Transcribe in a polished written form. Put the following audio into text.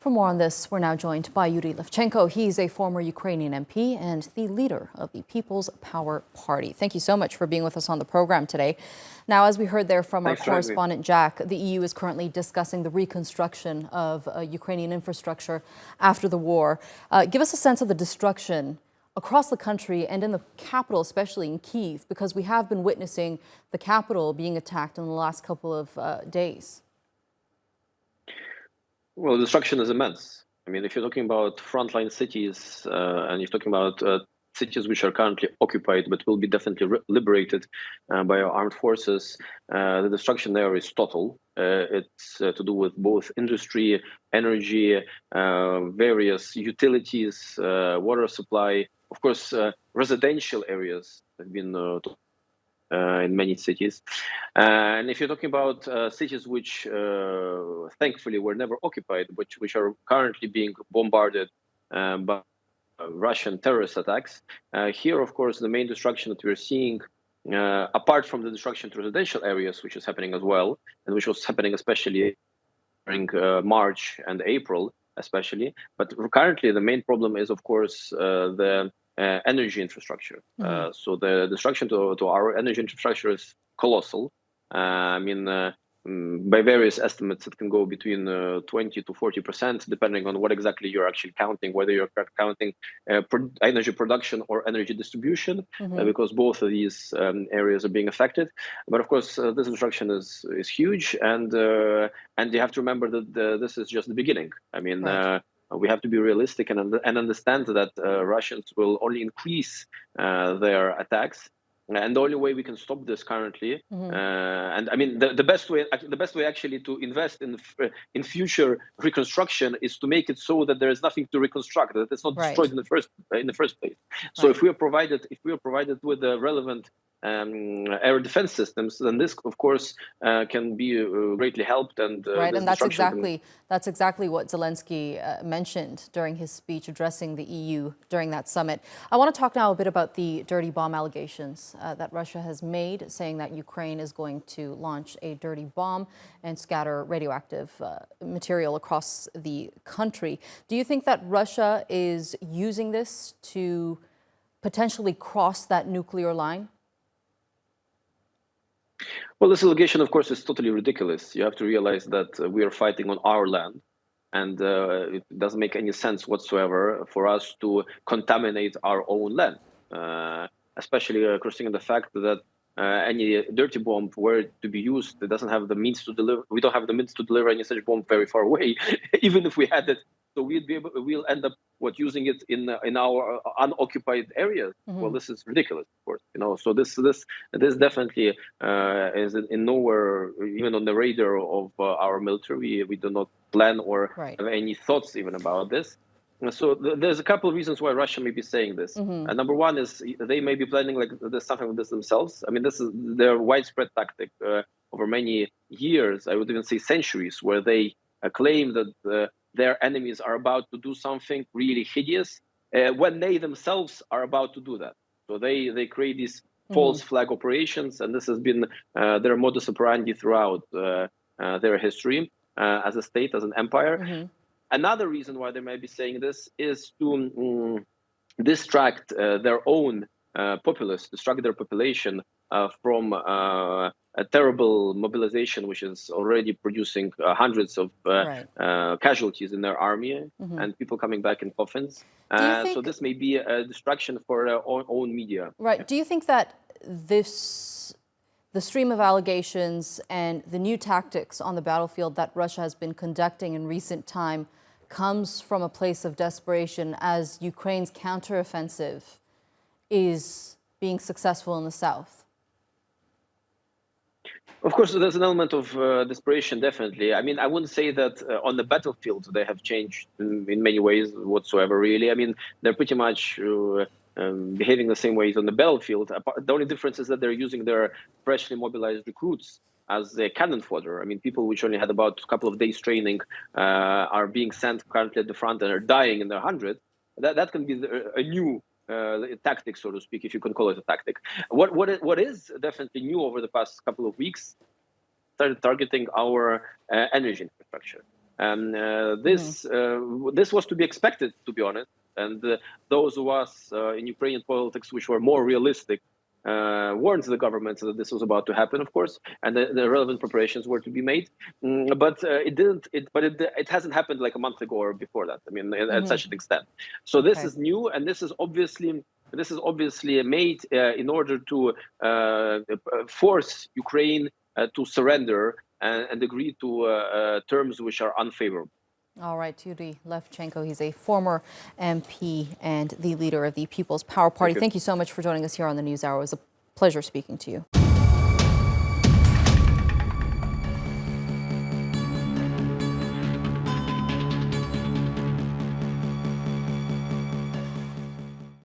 For more on this, we're now joined by Yuri Levchenko. He's a former Ukrainian MP and the leader of the People's Power Party. Thank you so much for being with us on the program today. Now, as we heard there from our correspondent Jack, the EU is currently discussing the reconstruction of Ukrainian infrastructure after the war. Give us a sense of the destruction across the country and in the capital, especially in Kyiv, because we have been witnessing the capital being attacked in the last couple of days. Well, the destruction is immense. I mean, if you're talking about frontline cities and you're talking about cities which are currently occupied but will be definitely liberated by our armed forces, the destruction there is total. It's to do with both industry, energy, various utilities, water supply. Of course, residential areas have been in many cities. And if you're talking about cities which thankfully were never occupied, but which are currently being bombarded by Russian terrorist attacks, here, of course, the main destruction that we're seeing, apart from the destruction to residential areas, which is happening as well, and which was happening especially during March and April, especially. But currently, the main problem is, of course, the energy infrastructure. So the destruction to our energy infrastructure is colossal. I mean, by various estimates, it can go between 20 to 40%, depending on what exactly you're actually counting, whether you're counting energy production or energy distribution, because both of these areas are being affected. But of course, this destruction is huge, and you have to remember that this is just the beginning. I mean. Right. We have to be realistic and understand that Russians will only increase their attacks, and the only way we can stop this currently, and I mean the best way actually to invest in future reconstruction is to make it so that there is nothing to reconstruct, that it's not destroyed in the first place. So if we are provided with the relevant air defense systems, then this, of course, can be greatly helped. And and that's exactly what Zelensky mentioned during his speech addressing the EU during that summit. I want to talk now a bit about the dirty bomb allegations that Russia has made, saying that Ukraine is going to launch a dirty bomb and scatter radioactive material across the country. Do you think that Russia is using this to potentially cross that nuclear line? Well, this allegation, of course, is totally ridiculous. You have to realize that we are fighting on our land, and it doesn't make any sense whatsoever for us to contaminate our own land, especially considering the fact that any dirty bomb, were to be used, it doesn't have the means to deliver. We don't have the means to deliver any such bomb very far away, even if we had it. So we'll end up using it in our unoccupied areas. Well, this is ridiculous, of course. So this definitely is in nowhere even on the radar of our military. We do not plan or have any thoughts even about this. So there's a couple of reasons why Russia may be saying this. Number one is they may be planning something like this themselves. I mean, this is their widespread tactic over many years, I would even say centuries, where they claim that their enemies are about to do something really hideous when they themselves are about to do that. So they create these false flag operations, and this has been their modus operandi throughout their history as a state, as an empire. Another reason why they may be saying this is to distract their own populace, distract their population from a terrible mobilization, which is already producing hundreds of casualties in their army and people coming back in coffins. So this may be a distraction for their own media. Right. Do you think that the stream of allegations and the new tactics on the battlefield that Russia has been conducting in recent time comes from a place of desperation as Ukraine's counteroffensive is being successful in the south? Of course, there's an element of desperation, definitely. I mean, I wouldn't say that on the battlefield they have changed in many ways whatsoever, really. I mean, they're pretty much behaving the same ways on the battlefield. The only difference is that they're using their freshly mobilized recruits as a cannon fodder. I mean, people which only had about a couple of days training are being sent currently at the front and are dying in their hundreds. That can be a new tactic, so to speak, if you can call it a tactic. What is definitely new over the past couple of weeks started targeting our energy infrastructure. This was to be expected, to be honest. And those of us in Ukrainian politics, which were more realistic, warned the government that this was about to happen, of course, and the relevant preparations were to be made. But it didn't. It hasn't happened like a month ago or before that. I mean, at such an extent. So this is new, and this is obviously made in order to force Ukraine to surrender and agree to terms which are unfavorable. All right, Yuri Levchenko, he's a former MP and the leader of the People's Power Party. Thank you so much for joining us here on the NewsHour. It was a pleasure speaking to you.